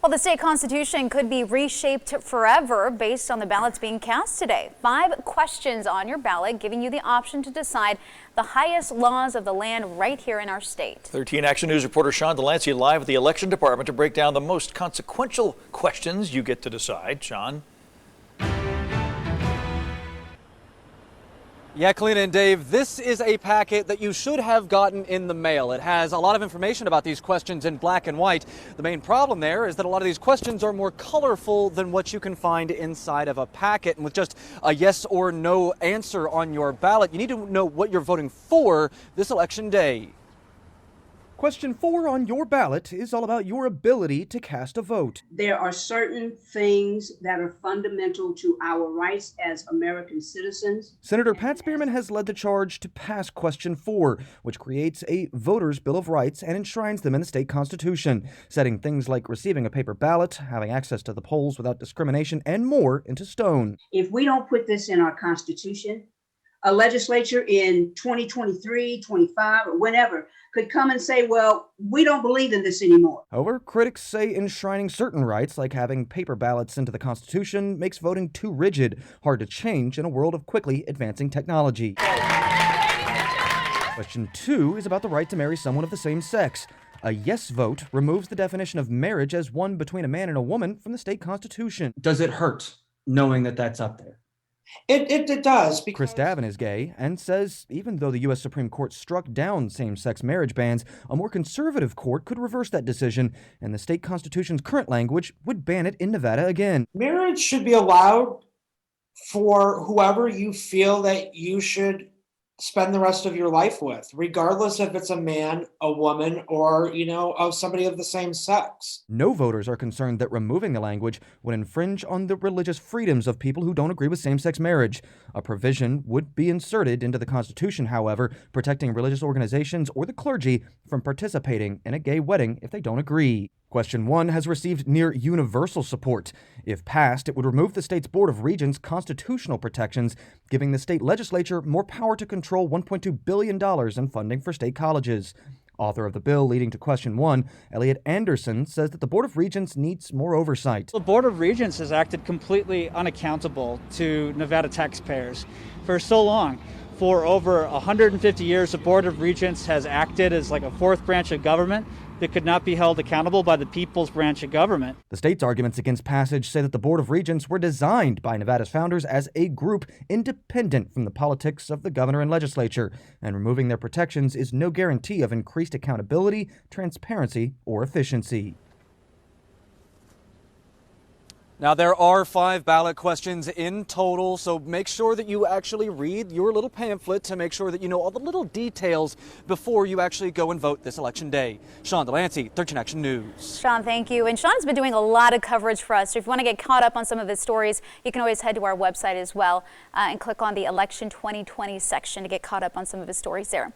Well, the state constitution could be reshaped forever based on the ballots being cast today. 5 questions on your ballot giving you the option to decide the highest laws of the land right here in our state. 13 Action News reporter Sean Delancey live at the election department to break down the most consequential questions you get to decide. Sean. Yeah, Kalina and Dave, this is a packet that you should have gotten in the mail. It has a lot of information about these questions in black and white. The main problem there is that a lot of these questions are more colorful than what you can find inside of a packet. And with just a yes or no answer on your ballot, you need to know what you're voting for this election day. Question 4 on your ballot is all about your ability to cast a vote. There are certain things that are fundamental to our rights as American citizens. Senator Pat Spearman has led the charge to pass Question 4, which creates a voter's Bill of Rights and enshrines them in the state constitution, setting things like receiving a paper ballot, having access to the polls without discrimination, and more into stone. If we don't put this in our constitution, a legislature in 2023, 25, or whenever could come and say, well, we don't believe in this anymore. However, critics say enshrining certain rights, like having paper ballots into the Constitution, makes voting too rigid, hard to change in a world of quickly advancing technology. Question 2 is about the right to marry someone of the same sex. A yes vote removes the definition of marriage as one between a man and a woman from the state constitution. Does it hurt knowing that that's up there? It does. Chris Davin is gay and says even though the U.S. Supreme Court struck down same-sex marriage bans, a more conservative court could reverse that decision, and the state constitution's current language would ban it in Nevada again. Marriage should be allowed for whoever you feel that you should spend the rest of your life with, regardless if it's a man, a woman, or, of somebody of the same sex. No voters are concerned that removing the language would infringe on the religious freedoms of people who don't agree with same-sex marriage. A provision would be inserted into the Constitution, however, protecting religious organizations or the clergy from participating in a gay wedding if they don't agree. Question 1 has received near universal support. If passed, it would remove the state's Board of Regents' constitutional protections, giving the state legislature more power to control $1.2 billion in funding for state colleges. Author of the bill leading to Question 1, Elliot Anderson, says that the Board of Regents needs more oversight. The Board of Regents has acted completely unaccountable to Nevada taxpayers for so long. For over 150 years, the Board of Regents has acted as like a fourth branch of government that could not be held accountable by the people's branch of government. The state's arguments against passage say that the Board of Regents were designed by Nevada's founders as a group independent from the politics of the governor and legislature, and removing their protections is no guarantee of increased accountability, transparency, or efficiency. Now, there are 5 ballot questions in total, so make sure that you actually read your little pamphlet to make sure that you know all the little details before you actually go and vote this election day. Sean Delancey, 13 Action News. Sean, thank you. And Sean's been doing a lot of coverage for us. So if you want to get caught up on some of his stories, you can always head to our website as well and click on the Election 2020 section to get caught up on some of his stories there.